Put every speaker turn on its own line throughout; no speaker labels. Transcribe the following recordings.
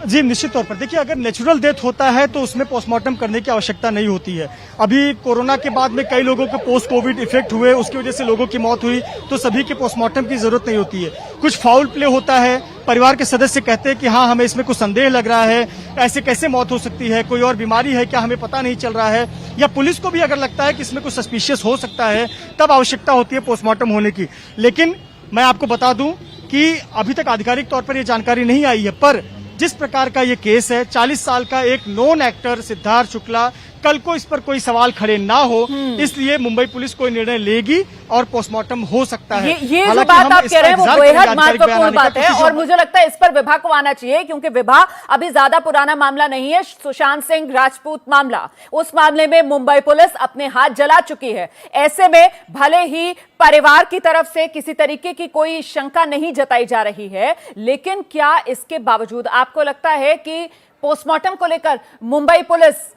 जी निश्चित तौर पर देखिए, अगर नेचुरल डेथ होता है तो उसमें पोस्टमार्टम करने की आवश्यकता नहीं होती है। अभी कोरोना के बाद में कई लोगों को पोस्ट कोविड इफेक्ट हुए, उसकी वजह से लोगों की मौत हुई, तो सभी के पोस्टमार्टम की जरूरत नहीं होती है। कुछ फाउल प्ले होता है, परिवार के सदस्य कहते हैं कि हाँ हमें इसमें कुछ संदेह लग रहा है, ऐसे कैसे मौत हो सकती है, कोई और बीमारी है क्या, हमें पता नहीं चल रहा है, या पुलिस को भी अगर लगता है कि इसमें कुछ सस्पिशियस हो सकता है, तब आवश्यकता होती है पोस्टमार्टम होने की। लेकिन मैं आपको बता दूं कि अभी तक आधिकारिक तौर पर यह जानकारी नहीं आई है, पर जिस प्रकार का ये केस है, 40 साल का एक नॉन एक्टर सिद्धार्थ शुक्ला, कल को इस पर कोई सवाल खड़े ना हो, इसलिए मुंबई पुलिस कोई निर्णय लेगी और पोस्टमार्टम हो सकता है।
ये जो बात आप कह रहे हैं वो बेहद महत्वपूर्ण बात है और मुझे लगता है इस पर विभाग को आना चाहिए, क्योंकि विभाग अभी ज्यादा पुराना मामला नहीं है। सुशांत सिंह राजपूत मामला, उस मामले में मुंबई पुलिस अपने हाथ जला चुकी है। ऐसे में भले ही परिवार की तरफ से किसी तरीके की कोई शंका नहीं जताई जा रही है, लेकिन क्या इसके बावजूद आपको लगता है कि पोस्टमार्टम को लेकर मुंबई पुलिस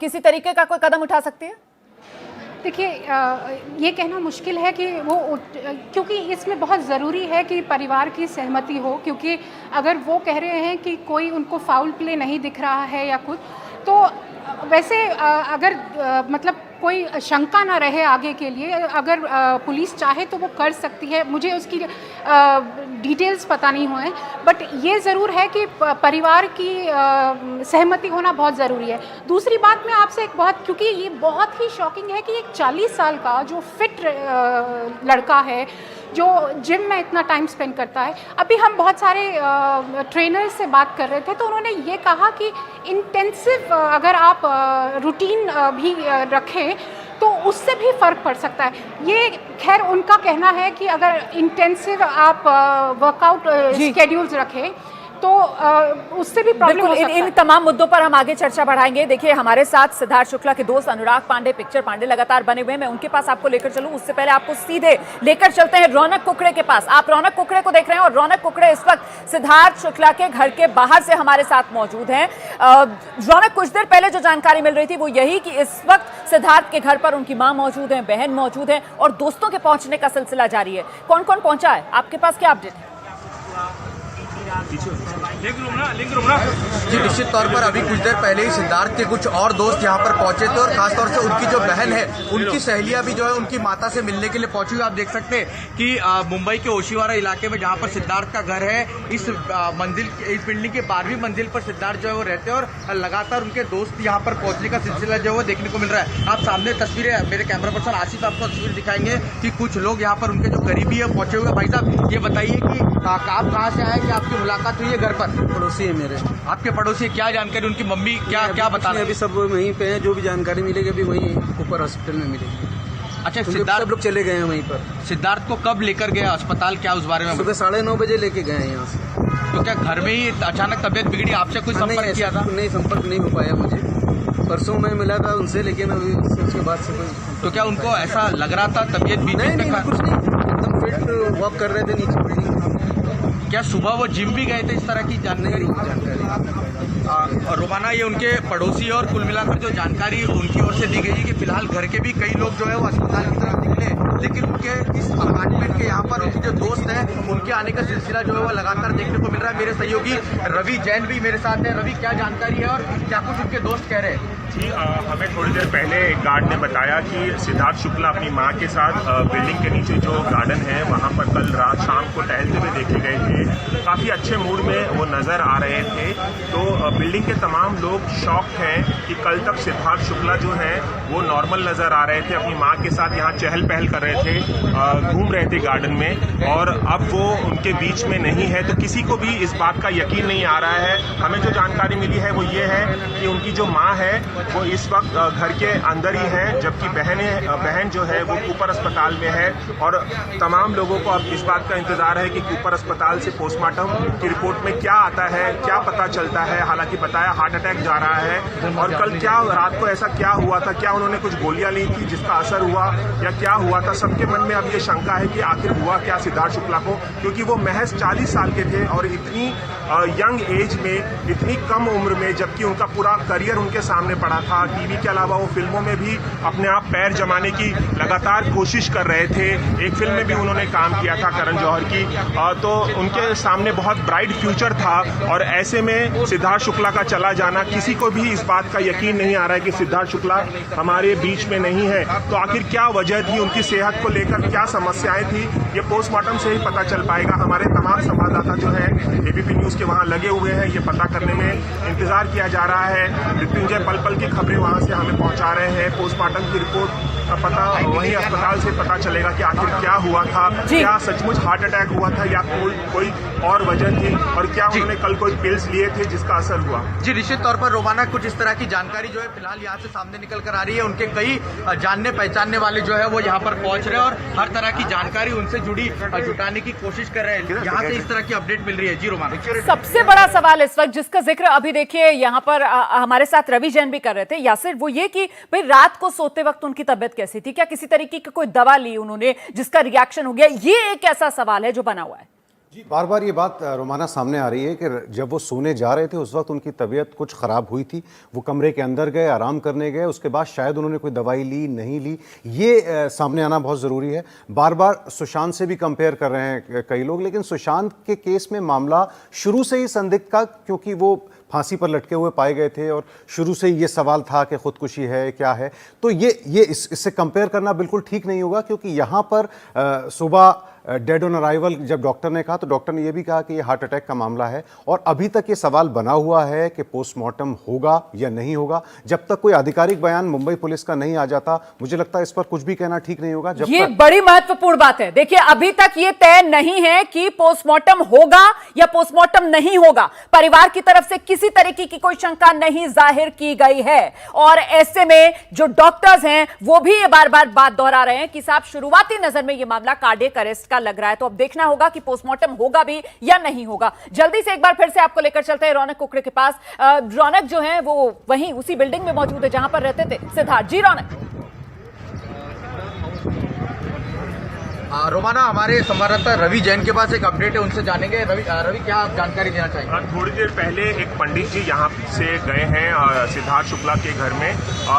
किसी तरीके का कोई कदम उठा सकती है?
देखिए, ये कहना मुश्किल है कि वो, क्योंकि इसमें बहुत ज़रूरी है कि परिवार की सहमति हो, क्योंकि अगर वो कह रहे हैं कि कोई उनको फाउल प्ले नहीं दिख रहा है या कुछ, तो वैसे अगर मतलब कोई शंका ना रहे आगे के लिए, अगर पुलिस चाहे तो वो कर सकती है। मुझे उसकी डिटेल्स पता नहीं हुए, बट ये ज़रूर है कि परिवार की सहमति होना बहुत ज़रूरी है। दूसरी बात मैं आपसे एक बहुत, क्योंकि ये बहुत ही शॉकिंग है कि एक 40 साल का जो फिट लड़का है, जो जिम में इतना टाइम स्पेंड करता है। अभी हम बहुत सारे ट्रेनर्स से बात कर रहे थे, तो उन्होंने ये कहा कि इंटेंसिव अगर आप रूटीन भी रखें तो उससे भी फ़र्क पड़ सकता है। ये खैर उनका कहना है कि अगर इंटेंसिव आप वर्कआउट स्केड्यूल्स रखें तो उससे भी प्रॉब्लम हो सकता है।
इन तमाम मुद्दों पर हम आगे चर्चा बढ़ाएंगे। देखिए, हमारे साथ सिद्धार्थ शुक्ला के दोस्त अनुराग पांडे, पिक्चर पांडे लगातार बने हुए हैं। मैं उनके पास आपको लेकर चलूं, उससे पहले आपको सीधे लेकर चलते हैं रौनक कुकड़े के पास। आप रौनक कुकड़े को देख रहे हैं और रौनक कुकड़े इस वक्त सिद्धार्थ शुक्ला के घर के बाहर से हमारे साथ मौजूद हैं। रौनक, कुछ देर पहले जो जानकारी मिल रही थी वो यही कि इस वक्त सिद्धार्थ के घर पर उनकी मां मौजूद है, बहन मौजूद है और दोस्तों के पहुंचने का सिलसिला जारी है। कौन कौन पहुंचा है, आपके पास क्या अपडेट है?
जी निश्चित तौर पर अभी कुछ देर पहले ही सिद्धार्थ के कुछ और दोस्त यहाँ पर पहुंचे थे और खासतौर से उनकी जो बहन है, उनकी सहेलियां भी जो है उनकी माता से मिलने के लिए पहुंची हुई। आप देख सकते हैं कि मुंबई के ओशिवारा इलाके में जहाँ पर सिद्धार्थ का घर है, इस बिल्डिंग के 12वीं मंजिल पर सिद्धार्थ जो है वो रहते हैं और लगातार उनके दोस्त यहाँ पर पहुंचने का सिलसिला जो है वो देखने को मिल रहा है। आप सामने तस्वीरें, मेरे कैमरा पर्सन आसिफ आपको तस्वीर दिखाएंगे कि कुछ लोग यहाँ पर उनके जो करीबी है पहुंचे हुए। भाई साहब, ये बताइए कि आप कहाँ से आए, कि आपकी मुलाकात हुई है घर पर?
पड़ोसी है मेरे।
आपके पड़ोसी, क्या जानकारी उनकी मम्मी क्या बता रहे हैं?
अभी सब वहीं पे हैं, जो भी जानकारी मिलेगी अभी वहीं ऊपर हॉस्पिटल में मिलेगी।
अच्छा, सिद्धार्थ
सब लोग चले गए हैं वहीं पर।
सिद्धार्थ को कब लेकर गया अस्पताल, क्या उस बारे में?
सुबह 9:30 बजे लेके गए हैं यहाँ से।
तो क्या घर में ही अचानक तबीयत बिगड़ी, आपसे कोई संपर्क किया था?
नहीं, संपर्क नहीं हो पाया मुझे। परसों मैं मिला था उनसे, लेकिन अभी उसके बाद से कोई।
तो क्या उनको ऐसा लग रहा था तबीयत बीच में?
नहीं, कुछ नहीं, एकदम फिट वॉक कर रहे थे नीचे बिल्डिंग।
क्या सुबह वो जिम भी गए थे, इस तरह की जानकारी? और रोमाना, ये उनके पड़ोसी और कुल मिलाकर जो जानकारी उनकी ओर से दी गई है कि फिलहाल घर के भी कई लोग जो है वो अस्पताल की तरफ निकले, लेकिन उनके इस अपार्टमेंट के यहाँ पर उनके जो दोस्त हैं उनके आने का सिलसिला जो है वो लगातार देखने को मिल रहा है। मेरे सहयोगी रवि जैन भी मेरे साथ है। रवि, क्या जानकारी है और क्या कुछ उनके दोस्त कह रहे हैं?
जी, हमें थोड़ी देर पहले एक गार्ड ने बताया कि सिद्धार्थ शुक्ला अपनी मां के साथ बिल्डिंग के नीचे जो गार्डन है वहां पर कल रात शाम को टहलते हुए देखे गए थे। काफ़ी अच्छे मूड में वो नज़र आ रहे थे। तो बिल्डिंग के तमाम लोग शॉक हैं कि कल तक सिद्धार्थ शुक्ला जो हैं वो नॉर्मल नज़र आ रहे थे, अपनी मां के साथ यहाँ चहल पहल कर रहे थे, घूम रहे थे गार्डन में, और अब वो उनके बीच में नहीं है। तो किसी को भी इस बात का यकीन नहीं आ रहा है। हमें जो जानकारी मिली है वो ये है कि उनकी जो माँ है वो इस वक्त घर के अंदर ही है, जबकि बहन जो है वो कूपर अस्पताल में है। और तमाम लोगों को अब इस बात का इंतजार है कि कूपर अस्पताल से पोस्टमार्टम की रिपोर्ट में क्या आता है, क्या पता चलता है। हालांकि बताया हार्ट अटैक जा रहा है, और कल क्या रात को ऐसा क्या हुआ था, क्या उन्होंने कुछ गोलियां ली थी जिसका असर हुआ, या क्या हुआ था पता, सबके मन में अब ये शंका है कि आखिर हुआ क्या सिद्धार्थ शुक्ला को, क्योंकि वो महज 40 साल के थे और इतनी यंग एज में, इतनी कम उम्र में, जबकि उनका पूरा करियर उनके सामने पड़ा था। टीवी के अलावा वो फिल्मों में भी अपने आप पैर जमाने की लगातार कोशिश कर रहे थे। एक फिल्म में भी उन्होंने काम किया था करण जौहर की, तो उनके सामने बहुत ब्राइट फ्यूचर था। और ऐसे में सिद्धार्थ शुक्ला का चला जाना, किसी को भी इस बात का यकीन नहीं आ रहा है कि सिद्धार्थ शुक्ला हमारे बीच में नहीं है। तो आखिर क्या वजह थी, उनकी सेहत को लेकर क्या समस्याएं थी, ये पोस्टमार्टम से ही पता चल पाएगा। हमारे तमाम संवाददाता जो है एबीपी न्यूज के वहां लगे हुए हैं, ये पता करने में इंतजार किया जा रहा है। मृत्युंजय पल पल की खबरें वहां से हमें पहुंचा रहे हैं। पोस्टमार्टम की रिपोर्ट का पता वहीं अस्पताल से पता चलेगा कि आखिर क्या हुआ था, क्या सचमुच हार्ट अटैक हुआ था या कोई और वजह थी, और क्या उन्होंने कल कोई पिल्स लिए थे जिसका असर हुआ।
जी, निश्चित तौर पर रोमाना कुछ इस तरह की जानकारी जो है फिलहाल यहाँ से सामने निकल कर आ रही है। उनके कई जानने पहचानने वाले जो है वो यहाँ पर पहुंच रहे हैं और हर तरह की जानकारी उनसे जुड़ी जुटाने की कोशिश कर रहे हैं। यहाँ से इस तरह की अपडेट मिल रही है। जी रोमाना,
सबसे बड़ा सवाल इस वक्त जिसका जिक्र अभी देखिए यहाँ पर हमारे साथ रवि जैन भी कर रहे थे यासिर, वो ये कि भाई रात को सोते वक्त उनकी तबीयत कैसी थी, क्या किसी तरीके की कोई दवा ली उन्होंने जिसका रिएक्शन हो गया, ये एक ऐसा सवाल है जो बना हुआ है।
जी, बार बार ये बात रोमाना सामने आ रही है कि जब वो सोने जा रहे थे उस वक्त उनकी तबीयत कुछ ख़राब हुई थी, वो कमरे के अंदर गए, आराम करने गए, उसके बाद शायद उन्होंने कोई दवाई ली, नहीं ली, ये सामने आना बहुत ज़रूरी है। बार बार सुशांत से भी कंपेयर कर रहे हैं कई लोग, लेकिन सुशांत के केस में मामला शुरू से ही संदिग्ध था, क्योंकि वो फांसी पर लटके हुए पाए गए थे और शुरू से ये सवाल था कि खुदकुशी है क्या है। तो ये इससे कंपेयर करना बिल्कुल ठीक नहीं होगा, क्योंकि यहाँ पर सुबह डेड ऑन अराइवल जब डॉक्टर ने कहा तो डॉक्टर ने यह भी कहा कि ये हार्ट अटैक का मामला है, और अभी तक ये सवाल बना हुआ है कि पोस्टमार्टम होगा या नहीं होगा। जब तक कोई आधिकारिक बयान मुंबई पुलिस का नहीं आ जाता, मुझे लगता है इस पर कुछ भी कहना ठीक नहीं होगा। जब
ये बड़ी महत्वपूर्ण बात है। देखिए, अभी तक ये तय नहीं है कि पोस्टमार्टम होगा या पोस्टमार्टम नहीं होगा। परिवार की तरफ से किसी तरीके की कोई शंका नहीं जाहिर की गई है, और ऐसे में जो डॉक्टर्स हैं वो भी ये बार बार बात दोहरा रहे हैं कि साहब शुरुआती नजर में ये मामला कार्डियक अरेस्ट का लग रहा है। तो अब देखना होगा कि पोस्टमार्टम होगा भी या नहीं होगा। जल्दी से एक बार फिर से आपको लेकर चलते हैं रौनक कुकड़े के पास। रौनक जो है वो वहीं उसी बिल्डिंग में मौजूद है जहां पर रहते थे सिद्धार्थ। जी रौनक।
रोमाना, हमारे संवाददाता रवि जैन के पास एक अपडेट है, उनसे जानेंगे। रवि, क्या आप जानकारी देना चाहेंगे?
थोड़ी देर पहले एक पंडित जी यहाँ से गए हैं सिद्धार्थ शुक्ला के घर में।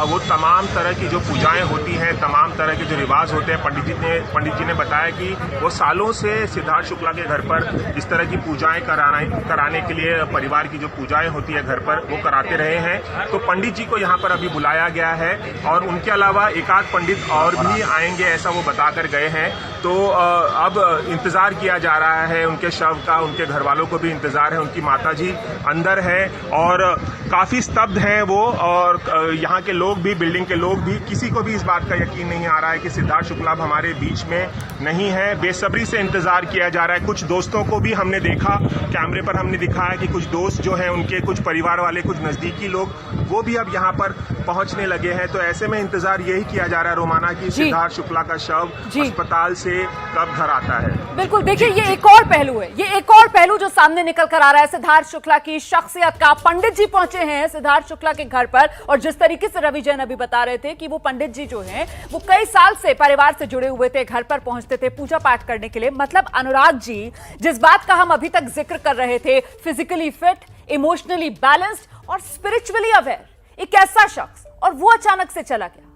वो तमाम तरह की जो पूजाएं होती हैं, तमाम तरह के जो रिवाज होते हैं, पंडित जी ने बताया कि वो सालों से सिद्धार्थ शुक्ला के घर पर इस तरह की पूजाएं कराने के लिए, परिवार की जो पूजाएं होती है घर पर, वो कराते रहे हैं। तो पंडित जी को यहाँ पर अभी बुलाया गया है, और उनके अलावा एक आध पंडित और भी आएंगे, ऐसा वो बताकर गए हैं। तो अब इंतजार किया जा रहा है उनके शव का, उनके घर वालों को भी इंतजार है। उनकी माताजी अंदर है और काफी स्तब्ध हैं वो, और यहाँ के लोग भी, बिल्डिंग के लोग भी, किसी को भी इस बात का यकीन नहीं आ रहा है कि सिद्धार्थ शुक्ला हमारे बीच में नहीं है। बेसब्री से इंतजार किया जा रहा है। कुछ दोस्तों को भी हमने देखा, कैमरे पर हमने दिखाया कि कुछ दोस्त जो हैं उनके, कुछ परिवार वाले, कुछ नजदीकी लोग, वो भी अब यहाँ पर पहुंचने लगे हैं। तो ऐसे में इंतजार यही किया जा रहा है रोमाना की सिद्धार्थ शुक्ला का शव अस्पताल से कब घर आता है।
बिल्कुल, देखिए ये एक और पहलू है, ये एक और पहलू जो सामने निकल कर आ रहा है सिद्धार्थ शुक्ला की शख्सियत का। पंडित जी पहुंचे हैं सिद्धार्थ शुक्ला के घर पर, और जिस तरीके से रवि जैन अभी बता रहे थे कि वो पंडित जी जो हैं वो कई साल से परिवार से जुड़े हुए थे, घर पर पहुंचते थे पूजा पाठ करने के लिए। मतलब अनुराग जी, जिस बात का हम अभी तक जिक्र कर रहे थे, फिजिकली फिट, इमोशनली बैलेंस्ड और स्पिरिचुअली अवेयर, एक ऐसा शख्स, और वो अचानक से चला गया।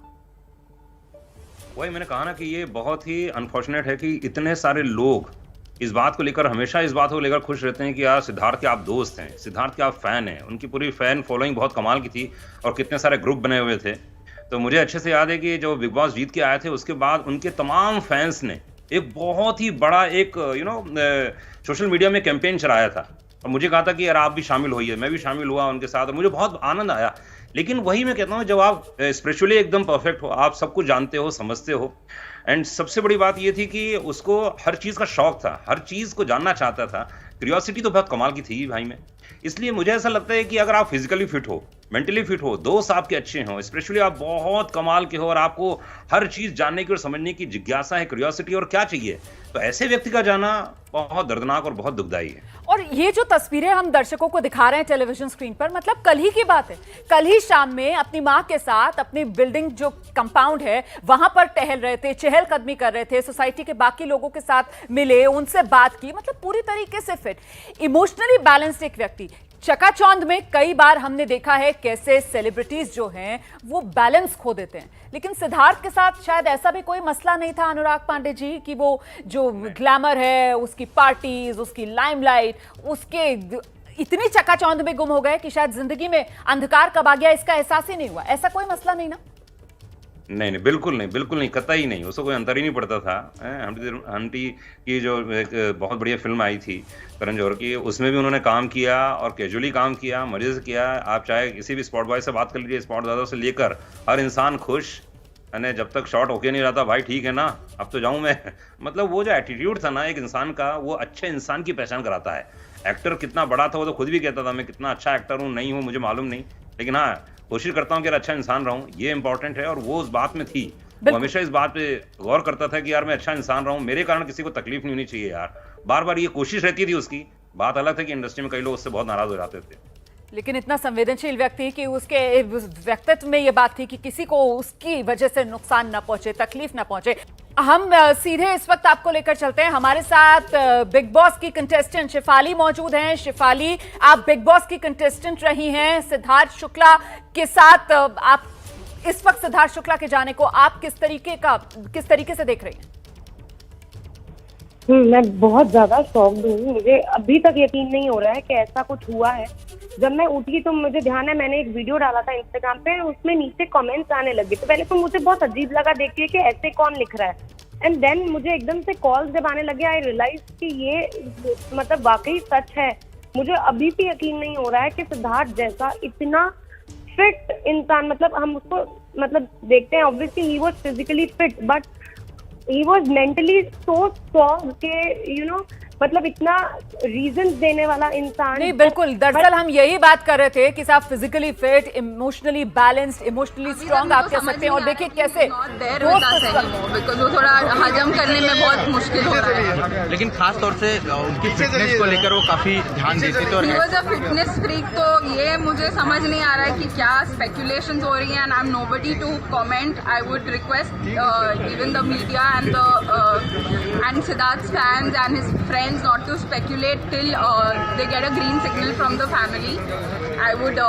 वही मैंने कहा ना कि ये बहुत ही अनफॉर्चुनेट है कि इतने सारे लोग इस बात को लेकर, हमेशा इस बात को लेकर खुश रहते हैं कि यार सिद्धार्थ के आप दोस्त हैं, सिद्धार्थ के आप फैन हैं। उनकी पूरी फैन फॉलोइंग बहुत कमाल की थी और कितने सारे ग्रुप बने हुए थे। तो मुझे अच्छे से याद है कि जो बिग बॉस जीत के आए थे उसके बाद उनके तमाम फैंस ने एक बहुत ही बड़ा एक सोशल मीडिया में कैंपेन चलाया था, और मुझे कहा था कि यार आप भी शामिल होइए। मैं भी शामिल हुआ उनके साथ, और मुझे बहुत आनंद आया। लेकिन वही मैं कहता हूँ, जब आप स्पिरिचुअली एकदम परफेक्ट हो, आप सब कुछ जानते हो, समझते हो, एंड सबसे बड़ी बात ये थी कि उसको हर चीज़ का शौक था, हर चीज़ को जानना चाहता था। क्यूरियोसिटी तो बहुत कमाल की थी भाई में। इसलिए मुझे ऐसा लगता है कि अगर आप फिजिकली फिट हो, मेंटली फिट हो, दोस्त आपके अच्छे हों, स्पिरिचुअली आप बहुत कमाल के हो और आपको हर चीज जानने की और समझने की जिज्ञासा है, क्यूरियोसिटी और क्या चाहिए, तो ऐसे व्यक्ति का जाना बहुत दर्दनाक और बहुत दुखदाई है।
और ये जो तस्वीरें हम दर्शकों को दिखा रहे हैं टेलीविजन स्क्रीन पर, मतलब कल ही की बात है। कल ही शाम में अपनी मां के साथ अपनी बिल्डिंग जो कंपाउंड है वहां पर टहल रहे थे, चहलकदमी कर रहे थे, सोसाइटी के बाकी लोगों के साथ मिले, उनसे बात की, मतलब पूरी तरीके से फिट, इमोशनली बैलेंस्ड एक व्यक्ति। चकाचौंध में कई बार हमने देखा है कैसे सेलिब्रिटीज जो हैं वो बैलेंस खो देते हैं, लेकिन सिद्धार्थ के साथ शायद ऐसा भी कोई मसला नहीं था अनुराग पांडे जी कि वो जो ग्लैमर है, उसकी पार्टीज, उसकी लाइमलाइट, उसके इतनी चकाचौंध में गुम हो गए कि शायद जिंदगी में अंधकार कब आ गया इसका एहसास ही नहीं हुआ। ऐसा कोई मसला नहीं ना?
नहीं, बिल्कुल नहीं, कतई नहीं, उसको कोई अंतर ही नहीं पड़ता था। हंटी की जो एक बहुत बढ़िया फिल्म आई थी करण जौहर की, उसमें भी उन्होंने काम किया और कैजुअली काम किया, मजे से किया। आप चाहे किसी भी स्पॉट बॉय से बात कर लीजिए, स्पॉट दादा से लेकर हर इंसान खुश, यानी जब तक शॉट होके नहीं रहा था, भाई ठीक है ना, अब तो जाऊं मैं। मतलब वो जो एटीट्यूड था ना एक इंसान का, वो अच्छे इंसान की पहचान कराता है। एक्टर कितना बड़ा था वो तो खुद भी कहता था, मैं कितना अच्छा एक्टर हूँ, नहीं हूँ मुझे मालूम नहीं, लेकिन हाँ कोशिश करता हूँ कि यार अच्छा इंसान रहूं, ये इंपॉर्टेंट है। और वो उस बात में थी, वो हमेशा इस बात पे गौर करता था कि यार मैं अच्छा इंसान रहूं, मेरे कारण किसी को तकलीफ नहीं होनी चाहिए यार, बार बार ये कोशिश रहती थी उसकी। बात अलग थी कि इंडस्ट्री में कई लोग उससे बहुत नाराज हो जाते थे,
लेकिन इतना संवेदनशील व्यक्ति कि उसके व्यक्तित्व में ये बात थी कि किसी को उसकी वजह से नुकसान ना पहुंचे, तकलीफ ना पहुंचे। हम सीधे इस वक्त आपको लेकर चलते हैं, हमारे साथ बिग बॉस की कंटेस्टेंट शिफाली मौजूद हैं। शिफाली, आप बिग बॉस की कंटेस्टेंट रही हैं सिद्धार्थ शुक्ला के साथ, आप इस वक्त सिद्धार्थ शुक्ला के जाने को आप किस तरीके से देख रही हैं?
मैं बहुत ज्यादा शॉक्ड हूँ। मुझे अभी तक यकीन नहीं हो रहा है कि ऐसा कुछ हुआ है। जब मैं उठी तो मुझे ध्यान है मैंने एक वीडियो डाला था इंस्टाग्राम पे, उसमें नीचे कमेंट्स आने लगे। तो पहले तो मुझे बहुत अजीब लगा देख के कि ऐसे कौन लिख रहा है, एंड देन मुझे एकदम से कॉल्स जब आने लगे, आई रियलाइज कि ये मतलब वाकई सच है। मुझे अभी भी यकीन नहीं हो रहा है कि सिद्धार्थ जैसा इतना फिट इंसान, मतलब हम उसको मतलब देखते हैं, obviously he was physically fit but he was mentally so strong के you know मतलब इतना रीजन देने वाला इंसान।
नहीं बिल्कुल, दरअसल हम यही बात कर रहे थे कि आप physically fit, emotionally balanced, emotionally strong आप कह सकते हैं। और देखिए कैसे
बिकॉज वो थोड़ा हजम करने में बहुत मुश्किल हो रहा है,
लेकिन खास तौर से उनकी फिटनेस को लेकर वो काफी ध्यान देते थे। और
फिटनेस फ्रीक, तो ये मुझे समझ नहीं आ रहा है कि क्या स्पेकुलेशंस हो रही हैं, and I am nobody to comment. I would request even the media and Siddharth's fans and his friends not to speculate till they get a green signal from the family. I would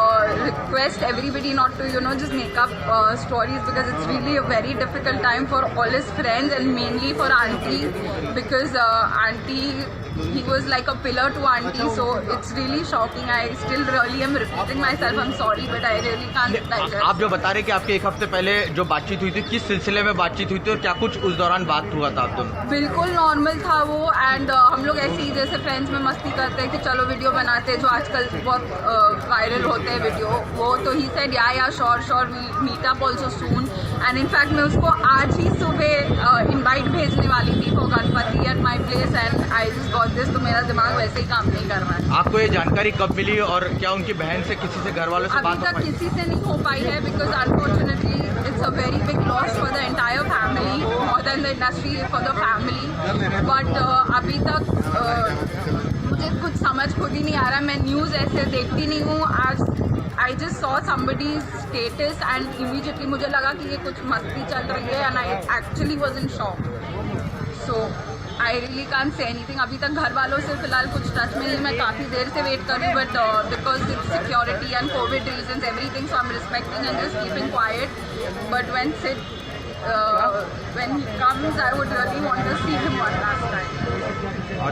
request everybody not to just make up stories, because it's really a very difficult time for all his friends and mainly for auntie, because auntie, he was like a pillar to auntie, so it's really shocking. I still really am repeating myself, I'm sorry, but I really can't digest.
आप जो बता रहे कि आपके एक हफ्ते पहले जो बातचीत हुई थी, किस सिलसिले में बातचीत हुई थी और क्या कुछ उस दौरान बात हुआ था आप दोनों?
बिल्कुल नॉर्मल था वो, एंड हम लोग ऐसे ही जैसे फ्रेंड्स में मस्ती करते हैं कि चलो वीडियो बनाते हैं, जो आजकल बहुत वायरल होते हैं वीडियो, वो तो he said yeah sure we'll meet up also soon. And in fact मैं उसको आज ही सुबह इनवाइट भेजने वाली थी for Ganpati at my place, and I just got this, तो मेरा दिमाग वैसे ही काम नहीं कर रहा है।
आपको ये जानकारी कब मिली और क्या उनकी बहन से, किसी से, घर वालों से बात
अभी तक किसी से नहीं हो पाई है, because unfortunately it's a very big loss for the entire family, more than the industry, for the family. But अभी तक मुझे कुछ समझ खुद ही नहीं आ रहा। मैं न्यूज़ ऐसे देखती नहीं हूँ। आज I just saw somebody's status and immediately मुझे लगा कि ये कुछ मस्ती चल रही है, and I actually was in shock. So I really can't say anything. अभी तक घर वालों से फिलहाल कुछ टच में नहीं, मैं काफ़ी देर से वेट कर रही हूँ, but because it's security and Covid reasons everything, so I am respecting and just keeping quiet. But when he comes, I would really want to see him one last time.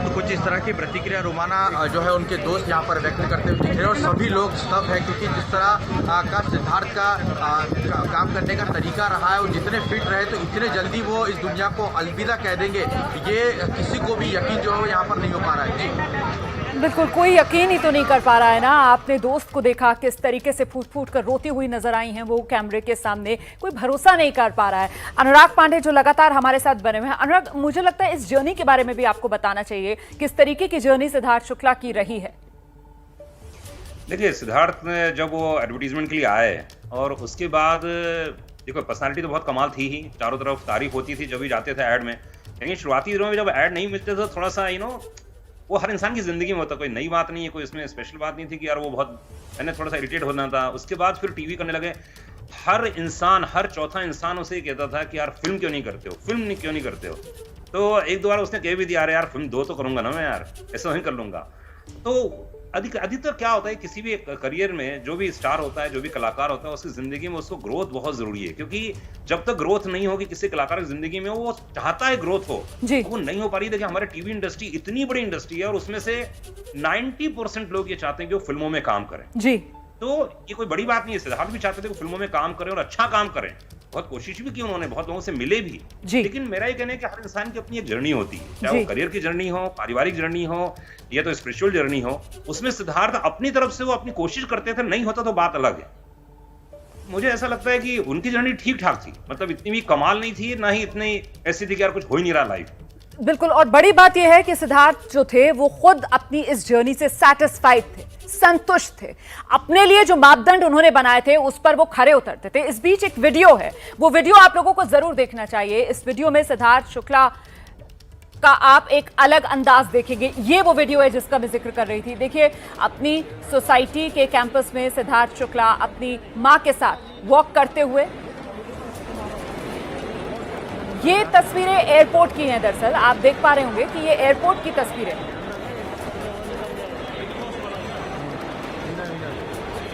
तो कुछ इस तरह की प्रतिक्रिया रोमाना जो है उनके दोस्त यहाँ पर व्यक्त करते हुए दिख रहे हैं, और सभी लोग स्तब्ध है, क्योंकि जिस तरह का सिद्धार्थ का काम करने का तरीका रहा है, और जितने फिट रहे तो इतने जल्दी वो इस दुनिया को अलविदा कह देंगे, ये किसी को भी यकीन जो है यहाँ पर नहीं हो पा रहा है। जी
बिल्कुल, कोई यकीन ही तो नहीं कर पा रहा है ना। आपने दोस्त को देखा किस तरीके से फूट फूट कर रोती हुई नजर आई हैं वो कैमरे के सामने, कोई भरोसा नहीं कर पा रहा है। अनुराग पांडे जो लगातार हमारे साथ बने हुए हैं, अनुराग मुझे लगता है इस जर्नी के बारे में भी आपको बताना चाहिए, किस तरीके की जर्नी सिद्धार्थ शुक्ला की रही है।
देखिए, सिद्धार्थ ने जब वो एडवर्टीजमेंट के लिए आए और उसके बाद देखो, पर्सनालिटी तो बहुत कमाल थी ही, चारों तरफ तारीफ होती थी जब भी जाते थे ऐड में। लेकिन शुरुआती दिनों में जब ऐड नहीं मिलते थे, थोड़ा सा वो हर इंसान की जिंदगी में होता, कोई नई बात नहीं है, कोई इसमें स्पेशल बात नहीं थी कि यार वो बहुत, मैंने थोड़ा सा इरिटेट होना था। उसके बाद फिर टीवी करने लगे, हर इंसान, हर चौथा इंसान उसे कहता था कि यार फिल्म क्यों नहीं करते हो, फिल्म क्यों नहीं करते हो। तो एक दो बार उसने कह भी दिया, अरे यार फिल्म 2 तो करूंगा ना मैं, यार ऐसा नहीं कर लूंगा। तो अधिकतर क्या होता है, किसी भी करियर में जो भी स्टार होता है, जो भी कलाकार होता है, उसकी जिंदगी में उसको ग्रोथ बहुत जरूरी है, क्योंकि जब तक ग्रोथ नहीं होगी किसी कलाकार की जिंदगी में, वो चाहता है ग्रोथ हो, वो नहीं हो पा रही। देखिए, हमारे टीवी इंडस्ट्री इतनी बड़ी इंडस्ट्री है और उसमें से 90% लोग ये चाहते हैं कि वो फिल्मों में काम करें जी। तो ये कोई बड़ी बात नहीं है, सिद्धार्थ भी चाहते थे कि फिल्मों में काम करें और अच्छा काम करें, बहुत कोशिश भी की उन्होंने, बहुत लोगों से मिले भी। लेकिन मेरा ये कहना है कि हर इंसान की अपनी एक जर्नी होती है, चाहे वो करियर की जर्नी हो, पारिवारिक जर्नी हो या तो स्पिरिचुअल जर्नी हो। उसमें सिद्धार्थ अपनी तरफ से वो अपनी कोशिश करते थे, नहीं होता तो बात अलग है। मुझे ऐसा लगता है कि उनकी जर्नी ठीक ठाक थी, मतलब इतनी भी कमाल नहीं थी, ना ही इतनी ऐसी थी कि यार कुछ हो ही नहीं रहा लाइफ।
बिल्कुल, और बड़ी बात यह है कि सिद्धार्थ जो थे वो खुद अपनी इस जर्नी से सैटिस्फाइड थे, संतुष्ट थे। अपने लिए जो मापदंड उन्होंने बनाए थे उस पर वो खरे उतरते थे। इस बीच एक वीडियो है, वो वीडियो आप लोगों को जरूर देखना चाहिए। इस वीडियो में सिद्धार्थ शुक्ला का आप एक अलग अंदाज देखेंगे। ये वो वीडियो है जिसका मैं जिक्र कर रही थी। देखिए, अपनी सोसाइटी के कैंपस में सिद्धार्थ शुक्ला अपनी मां के साथ वॉक करते हुए। ये तस्वीरें एयरपोर्ट की हैं, दरअसल आप देख पा रहे होंगे कि ये एयरपोर्ट की तस्वीरें,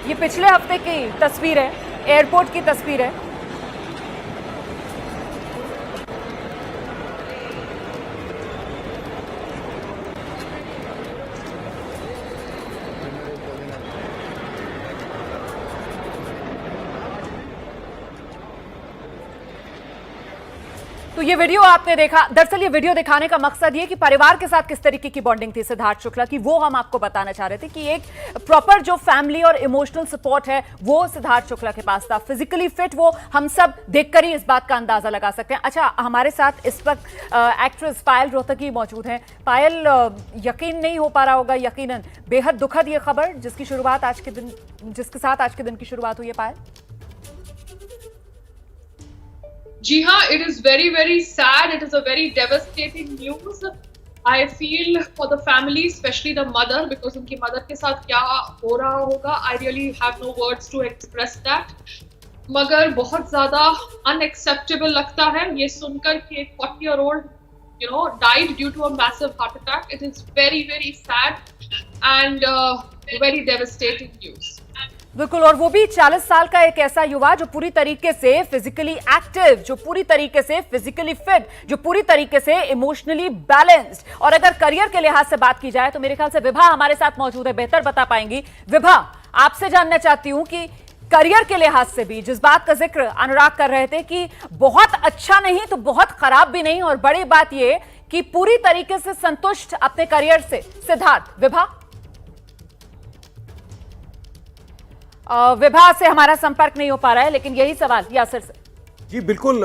ये पिछले हफ्ते की तस्वीर है, एयरपोर्ट की तस्वीर है। तो ये वीडियो आपने देखा। दरअसल ये वीडियो दिखाने का मकसद ये कि परिवार के साथ किस तरीके की बॉन्डिंग थी सिद्धार्थ शुक्ला की, वो हम आपको बताना चाह रहे थे कि एक प्रॉपर जो फैमिली और इमोशनल सपोर्ट है वो सिद्धार्थ शुक्ला के पास था। फिजिकली फिट वो हम सब देखकर ही इस बात का अंदाजा लगा सकते हैं। अच्छा, हमारे साथ इस वक्त एक्ट्रेस पायल रोहतगी मौजूद हैं। पायल, यकीन नहीं हो पा रहा होगा, यकीनन बेहद दुखद ये खबर जिसके साथ आज के दिन की शुरुआत हुई है। पायल
जी हाँ, it is very very sad. It is a very devastating news. I feel for the family, especially the mother, because उनकी मदर के साथ क्या हो रहा होगा, I really have no words to express that. मगर बहुत ज़्यादा unacceptable लगता है ये सुनकर कि एक 40-year-old died due to a massive heart attack. It is very very sad and very devastating news.
बिल्कुल, और वो भी 40 साल का एक ऐसा युवा जो पूरी तरीके से फिजिकली एक्टिव, जो पूरी तरीके से फिजिकली फिट, जो पूरी तरीके से इमोशनली बैलेंस्ड। और अगर करियर के लिहाज से बात की जाए तो मेरे ख्याल से विभा हमारे साथ मौजूद है, बेहतर बता पाएंगी। विभा, आपसे जानना चाहती हूं कि करियर के लिहाज से भी जिस बात का जिक्र अनुराग कर रहे थे कि बहुत अच्छा नहीं तो बहुत खराब भी नहीं, और बड़ी बात यह कि पूरी तरीके से संतुष्ट अपने करियर से सिद्धार्थ। विभा से हमारा संपर्क नहीं हो पा रहा है, लेकिन यही सवाल यासिर से।
जी बिल्कुल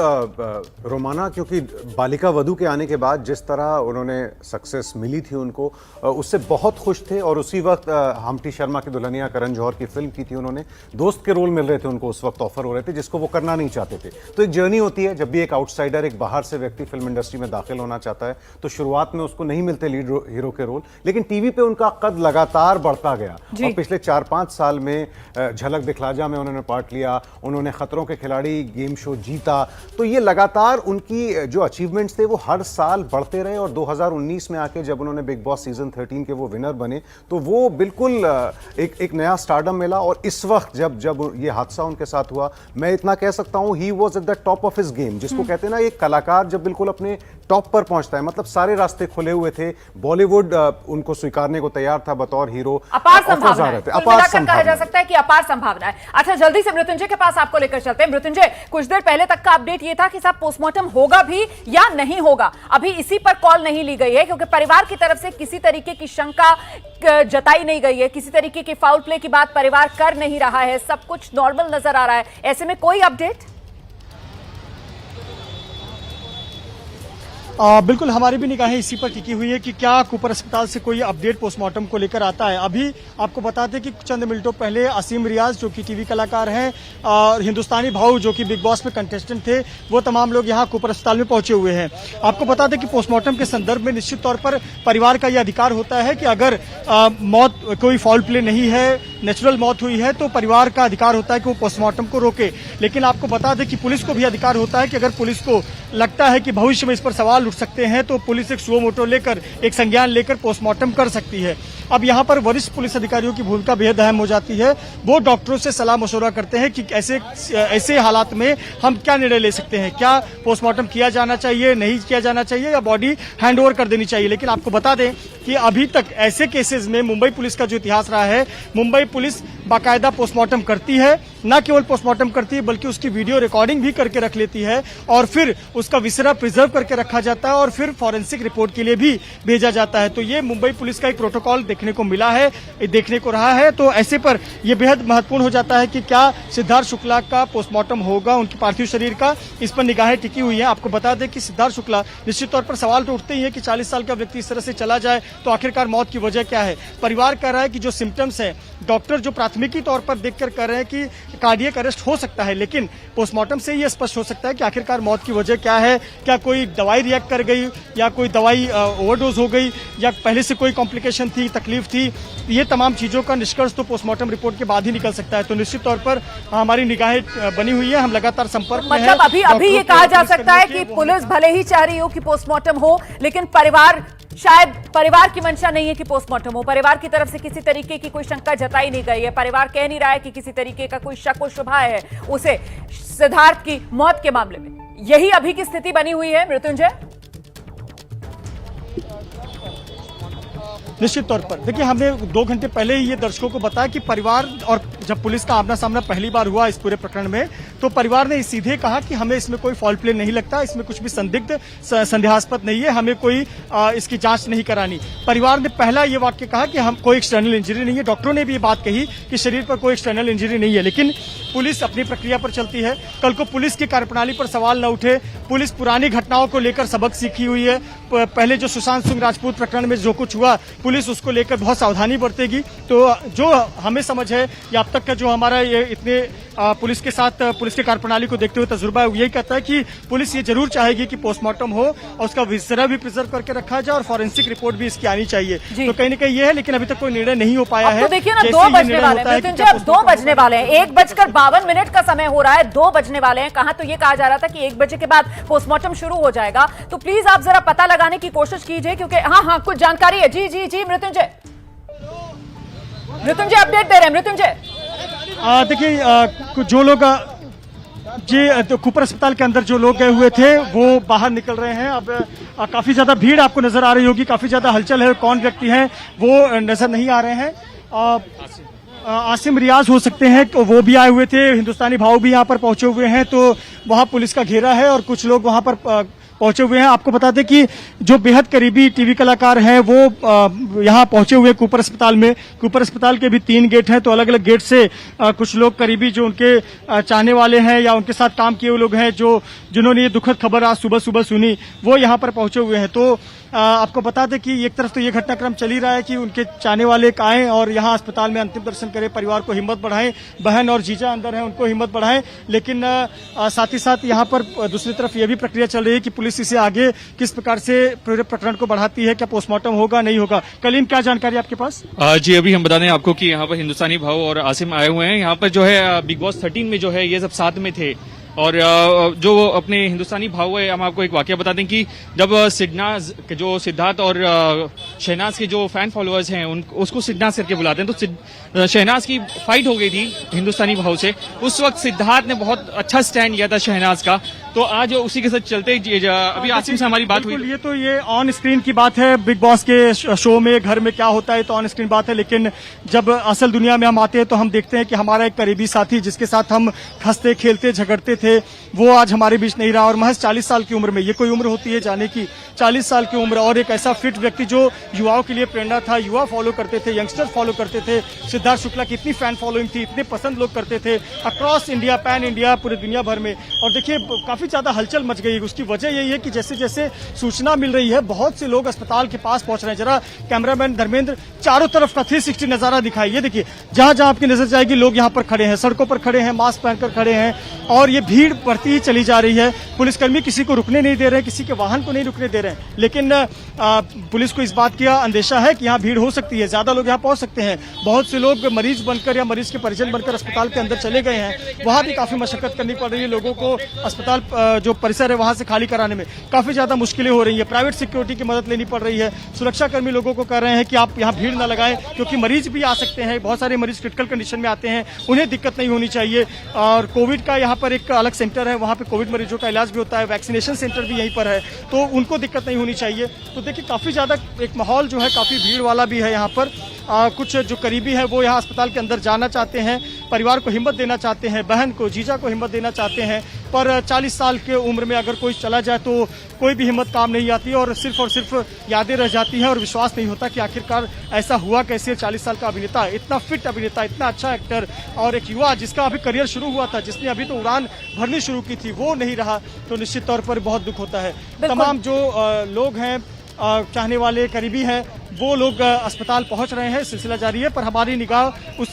रोमाना, क्योंकि बालिका वधू के आने के बाद जिस तरह उन्होंने सक्सेस मिली थी उनको, उससे बहुत खुश थे। और उसी वक्त हम्टी शर्मा की दुल्हनिया करण जौहर की फिल्म की थी उन्होंने, दोस्त के रोल मिल रहे थे उनको, उस वक्त ऑफर हो रहे थे जिसको वो करना नहीं चाहते थे। तो एक जर्नी होती है, जब भी एक आउटसाइडर, एक बाहर से व्यक्ति फिल्म इंडस्ट्री में दाखिल होना चाहता है तो शुरुआत में उसको नहीं मिलते लीड हीरो के रोल, लेकिन टीवी पे उनका कद लगातार बढ़ता गया। और पिछले 4-5 साल में झलक दिखला जा में उन्होंने पार्ट लिया, उन्होंने खतरों के खिलाड़ी गेम शो जीता। तो ये लगातार उनकी जो अचीवमेंट्स थे वो हर साल बढ़ते रहे। और 2019 में आके जब उन्होंने बिग बॉस सीजन 13 के वो विनर बने तो वो बिल्कुल एक नया स्टारडम मिला। और इस वक्त जब ये हादसा उनके साथ हुआ, मैं इतना कह सकता हूं, he was at the top of his game, जिसको कहते हैं ना एक कलाकार जब बिल्कुल अपने टॉप पर पहुंचता है, मतलब सारे रास्ते खुले हुए थे। बॉलीवुड उनको स्वीकारने को तैयार था बतौर हीरो।
अपार संभावना है, कहा जा सकता है कि अपार संभावना है। अच्छा, जल्दी से मृत्युंजय के पास आपको लेकर चलते हैं। मृत्युंजय, कुछ देर पहले तक का अपडेट ये था कि साहब पोस्टमार्टम होगा भी या नहीं होगा, अभी इसी पर कॉल नहीं ली गई है, क्योंकि परिवार की तरफ से किसी तरीके की शंका जताई नहीं गई है, किसी तरीके की फाउल प्ले की बात परिवार कर नहीं रहा है, सब कुछ नॉर्मल नजर आ रहा है। ऐसे में कोई अपडेट
बिल्कुल हमारी भी निगाहें इसी पर टिकी हुई है कि क्या कूपर अस्पताल से कोई अपडेट पोस्टमार्टम को लेकर आता है। अभी आपको बता दें कि चंद मिनटों पहले आसिम रियाज जो कि टीवी कलाकार हैं और हिंदुस्तानी भाऊ जो कि बिग बॉस में कंटेस्टेंट थे, वो तमाम लोग यहाँ कूपर अस्पताल में पहुंचे हुए हैं। आपको बता दें कि पोस्टमार्टम के संदर्भ में निश्चित तौर पर परिवार का यह अधिकार होता है कि अगर मौत कोई फाउल प्ले नहीं है, नेचुरल मौत हुई है, तो परिवार का अधिकार होता है कि वो पोस्टमार्टम को रोके। लेकिन आपको बता दें कि पुलिस को भी अधिकार होता है कि अगर पुलिस को लगता है कि भविष्य में इस पर सवाल उठ सकते हैं तो पुलिस एक सुओ मोटो लेकर, एक संज्ञान लेकर पोस्टमार्टम कर सकती है। अब यहाँ पर वरिष्ठ पुलिस अधिकारियों की भूमिका बेहद अहम हो जाती है। वो डॉक्टरों से सलाह मशवरा करते हैं कि ऐसे हालात में हम क्या निर्णय ले सकते हैं, क्या पोस्टमार्टम किया जाना चाहिए, नहीं किया जाना चाहिए, या बॉडी हैंड ओवर कर देनी चाहिए। लेकिन आपको बता दें कि अभी तक ऐसे केसेस में मुंबई पुलिस का जो इतिहास रहा है, मुंबई पुलिस बाकायदा पोस्टमार्टम करती है, न केवल पोस्टमार्टम करती है बल्कि उसकी वीडियो रिकॉर्डिंग भी करके रख लेती है और फिर उसका विसरा प्रिजर्व करके रखा जाता है और फिर फॉरेंसिक रिपोर्ट के लिए भी भेजा जाता है। तो ये मुंबई पुलिस का एक प्रोटोकॉल देखने को मिला है, देखने को रहा है। तो ऐसे पर यह बेहद महत्वपूर्ण हो जाता है कि क्या सिद्धार्थ शुक्ला का पोस्टमार्टम होगा, उनके पार्थिव शरीर का, इस पर निगाहें टिकी हुई है। आपको बता दें कि सिद्धार्थ शुक्ला, निश्चित तौर पर सवाल तो उठते ही है कि 40 साल का व्यक्ति इस तरह से चला जाए तो आखिरकार मौत की वजह क्या है। परिवार कह रहा है कि जो सिम्टम्स है, डॉक्टर जो प्राथमिकी तौर पर देखकर कह रहे हैं कि कार्डियक अरेस्ट हो सकता है, लेकिन पोस्टमार्टम से ये स्पष्ट हो सकता है कि आखिरकार मौत की वजह क्या है। क्या कोई दवाई रिएक्ट कर गई, या कोई दवाई ओवरडोज हो गई, या पहले से कोई कॉम्प्लिकेशन थी, तकलीफ थी। ये तमाम चीजों का निष्कर्ष तो पोस्टमार्टम रिपोर्ट के बाद ही निकल सकता है। तो निश्चित तौर पर हमारी निगाहें बनी हुई है, हम लगातार संपर्क में हैं।
मतलब अभी ये कहा जा सकता है कि पुलिस भले ही चाह रही हो कि पोस्टमार्टम हो, लेकिन शायद परिवार की मंशा नहीं है कि पोस्टमार्टम हो। परिवार की तरफ से किसी तरीके की कोई शंका जताई नहीं गई है। परिवार कह नहीं रहा है कि किसी तरीके का कोई शक और शुभा है उसे सिद्धार्थ की मौत के मामले में। यही अभी की स्थिति बनी हुई है मृत्युंजय।
निश्चित तौर पर देखिए, हमने 2 घंटे पहले ही ये दर्शकों को बताया कि परिवार और जब पुलिस का आमना सामना पहली बार हुआ इस पूरे प्रकरण में, तो परिवार ने सीधे कहा कि हमें इसमें कोई फॉल प्ले नहीं लगता, इसमें कुछ भी संदिग्ध संदेहास्पद नहीं है, हमें कोई इसकी जांच नहीं करानी। परिवार ने पहला ये वाक्य कहा कि हम कोई एक्सटर्नल इंजरी नहीं है। डॉक्टरों ने भी ये बात कही कि शरीर पर कोई एक्सटर्नल इंजरी नहीं है, लेकिन पुलिस अपनी प्रक्रिया पर चलती है। कल को पुलिस की कार्यप्रणाली पर सवाल न उठे, पुलिस पुरानी घटनाओं को लेकर सबक सीखी हुई है। पहले जो सुशांत सिंह राजपूत प्रकरण में जो कुछ हुआ, पुलिस उसको लेकर बहुत सावधानी बरतेगी। तो जो हमें समझ है या अब तक का जो हमारा ये इतने पुलिस के साथ पुलिस के कार्यप्रणाली को देखते हुए तजुर्बा है, यही कहता है कि पुलिस ये जरूर चाहेगी कि पोस्टमार्टम हो और उसका विसरा भी प्रिजर्व करके रखा जाए और फॉरेंसिक रिपोर्ट भी इसकी आनी चाहिए। तो कहीं ना कहीं ये है, लेकिन अभी तक कोई निर्णय नहीं हो पाया है।
तो देखिए ना, 2 बजने वाले हैं मृत्युंजय, अब 2 बजने वाले हैं, 1:52 का समय हो रहा है, 2 बजने वाले हैं। कहां तो ये कहा जा रहा था कि 1 बजे के बाद पोस्टमार्टम शुरू हो जाएगा। तो प्लीज आप जरा पता लगाने की कोशिश कीजिए, क्योंकि हाँ कुछ जानकारी है। जी मृत्युंजय अपडेट दे रहे हैं। मृत्युंजय
देखिए, जो लोग तो कूपर अस्पताल के अंदर जो लोग गए हुए थे वो बाहर निकल रहे हैं। अब काफी ज्यादा भीड़ आपको नजर आ रही होगी, काफी ज्यादा हलचल है। कौन व्यक्ति हैं वो नजर नहीं आ रहे हैं। आसिम रियाज हो सकते हैं, वो भी आए हुए थे। हिंदुस्तानी भाव भी यहाँ पर पहुंचे हुए हैं, तो वहाँ पुलिस का घेरा है और कुछ लोग वहाँ पर पहुंचे हुए हैं। आपको बता दें कि जो बेहद करीबी टीवी कलाकार हैं वो यहाँ पहुंचे हुए कूपर अस्पताल में। कूपर अस्पताल के भी 3 गेट हैं, तो अलग अलग गेट से कुछ लोग करीबी जो उनके चाहने वाले हैं या उनके साथ काम किए हुए लोग हैं, जिन्होंने ये दुखद खबर आज सुबह सुनी, वो यहाँ पर पहुंचे हुए हैं। तो आपको बता दें कि एक तरफ तो ये घटनाक्रम चल ही रहा है कि उनके चाहने वाले आएं और यहाँ अस्पताल में अंतिम दर्शन करें, परिवार को हिम्मत बढ़ाएं। बहन और जीजा अंदर हैं, उनको हिम्मत बढ़ाएं। लेकिन साथ ही साथ यहाँ पर दूसरी तरफ ये भी प्रक्रिया चल रही है कि पुलिस इसे आगे किस प्रकार से पूरे प्रकरण को बढ़ाती है, क्या पोस्टमार्टम होगा नहीं होगा। कलीम, क्या जानकारी आपके पास?
जी, अभी हम बता दें आपको कि यहाँ पर हिंदुस्तानी भाव और आसिम आए हुए हैं। यहाँ पर जो है बिग बॉस 13 में जो है ये सब साथ में थे। और जो अपने हिंदुस्तानी भाव है, हम आपको एक वाकया बता दें कि जब जो सिद्धार्थ और शहनाज के जो फैन फॉलोअर्स हैं उसको सिद्धार्थ करके बुलाते हैं, तो शहनाज की फाइट हो गई थी हिंदुस्तानी भाव से। उस वक्त सिद्धार्थ ने बहुत अच्छा स्टैंड लिया था शहनाज का। तो आज उसी के साथ चलते अभी आसिम से हमारी बात हुई।
ये ऑन स्क्रीन की बात है, बिग बॉस के शो में घर में क्या होता है तो ऑन स्क्रीन बात है, लेकिन जब असल दुनिया में हम आते हैं तो हम देखते हैं कि हमारा एक करीबी साथी जिसके साथ हम हंसते खेलते झगड़ते थे, वो आज हमारे बीच नहीं रहा। और महज 40 साल की उम्र में, ये कोई उम्र होती है जाने की, 40 साल की उम्र और एक ऐसा फिट व्यक्ति जो युवाओं के लिए प्रेरणा था, युवा फॉलो करते थे, यंगस्टर फॉलो करते थे। सिद्धार्थ शुक्ला की इतनी फैन फॉलोइंग थी, इतने पसंद लोग करते थे अक्रॉस इंडिया, पैन इंडिया, पूरी दुनिया भर में। और देखिए काफी ज्यादा हलचल मच गई है। उसकी वजह यही है कि जैसे जैसे सूचना मिल रही है बहुत से लोग अस्पताल के पास पहुंच रहे हैं। जरा कैमरामैन धर्मेंद्र चारों तरफ का 360 नजारा दिखाइए। देखिए जहां जहां आपकी नजर जाएगी लोग यहाँ पर खड़े हैं, सड़कों पर खड़े हैं, मास्क पहनकर खड़े हैं और ये भीड़ बढ़ती ही चली जा रही है। पुलिसकर्मी किसी को रुकने नहीं दे रहे हैं, किसी के वाहन को नहीं रुकने दे रहे हैं, लेकिन पुलिस को इस बात का अंदेशा है कि यहाँ भीड़ हो सकती है, ज्यादा लोग यहाँ पहुंच सकते हैं। बहुत से लोग मरीज बनकर या मरीज के परिजन बनकर अस्पताल के अंदर चले गए हैं। वहां भी काफी मशक्कत करनी पड़ रही है लोगों को। अस्पताल जो परिसर है वहां से खाली कराने में काफी ज्यादा मुश्किलें हो रही है। प्राइवेट सिक्योरिटी की मदद लेनी पड़ रही है। सुरक्षाकर्मी लोगों को कह रहे हैं कि आप यहाँ भीड़ न लगाएं क्योंकि मरीज भी आ सकते हैं। बहुत सारे मरीज क्रिटिकल कंडीशन में आते हैं, उन्हें दिक्कत नहीं होनी चाहिए। और कोविड का यहाँ पर एक अलग सेंटर है, वहाँ पे कोविड मरीजों का इलाज भी होता है। वैक्सीनेशन सेंटर भी यहीं पर है, तो उनको दिक्कत नहीं होनी चाहिए। तो देखिए काफी ज्यादा एक माहौल जो है काफी भीड़ वाला भी है यहाँ पर। कुछ जो करीबी है वो यहाँ अस्पताल के अंदर जाना चाहते हैं, परिवार को हिम्मत देना चाहते हैं, बहन को जीजा को हिम्मत देना चाहते हैं, पर 40 साल के उम्र में अगर कोई चला जाए तो कोई भी हिम्मत काम नहीं आती और सिर्फ यादें रह जाती हैं और विश्वास नहीं होता कि आखिरकार ऐसा हुआ कैसे। 40 साल का अभिनेता, इतना फिट अभिनेता, इतना अच्छा एक्टर और एक युवा जिसका अभी करियर शुरू हुआ था, जिसने अभी तो उड़ान भरनी शुरू की थी, वो नहीं रहा, तो निश्चित तौर पर बहुत दुख होता है। तमाम जो लोग हैं, चाहने वाले, करीबी हैं, वो लोग अस्पताल पहुंच रहे हैं। सिलसिला जारी है, पर हमारी निगाह उस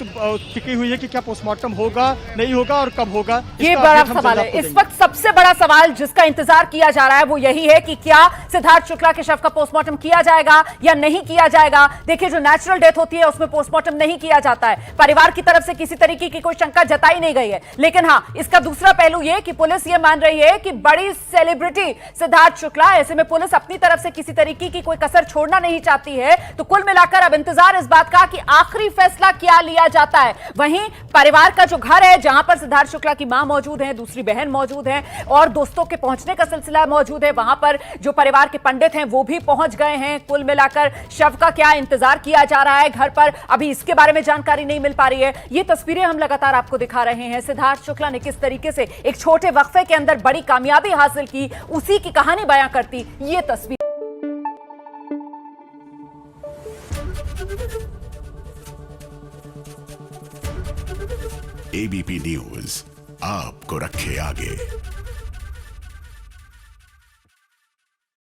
टिकी हुई है कि क्या पोस्टमार्टम होगा, नहीं होगा और कब होगा।
ये बड़ा सवाल है। इस वक्त सबसे बड़ा सवाल जिसका इंतजार किया जा रहा है वो यही है कि क्या सिद्धार्थ शुक्ला के शव का पोस्टमार्टम किया जाएगा या नहीं किया जाएगा। देखिए जो नेचुरल डेथ होती है उसमें पोस्टमार्टम नहीं किया जाता है। परिवार की तरफ से किसी तरीके की कोई शंका जताई नहीं गई है, लेकिन हाँ इसका दूसरा पहलू ये कि पुलिस ये मान रही है कि बड़ी सेलिब्रिटी सिद्धार्थ शुक्ला, ऐसे में पुलिस अपनी तरफ से किसी तरीके की कोई कसर छोड़ना नहीं चाहती है। तो कुल मिलाकर अब इंतजार इस बात का कि आखिरी फैसला क्या लिया जाता है। वहीं परिवार का जो घर है जहां पर सिद्धार्थ शुक्ला की मां मौजूद है, दूसरी बहन मौजूद है और दोस्तों के पहुंचने का सिलसिला मौजूद है। वहां पर जो परिवार के पंडित हैं वो भी पहुंच गए हैं। कुल मिलाकर शव का क्या इंतजार किया जा रहा है घर पर, अभी इसके बारे में जानकारी नहीं मिल पा रही है। ये तस्वीरें हम लगातार आपको दिखा रहे हैं। सिद्धार्थ शुक्ला ने किस तरीके से एक छोटे वक्फे के अंदर बड़ी कामयाबी हासिल की, उसी की कहानी बयां करती ये तस्वीर।
एबीपी न्यूज आपको रखे आगे।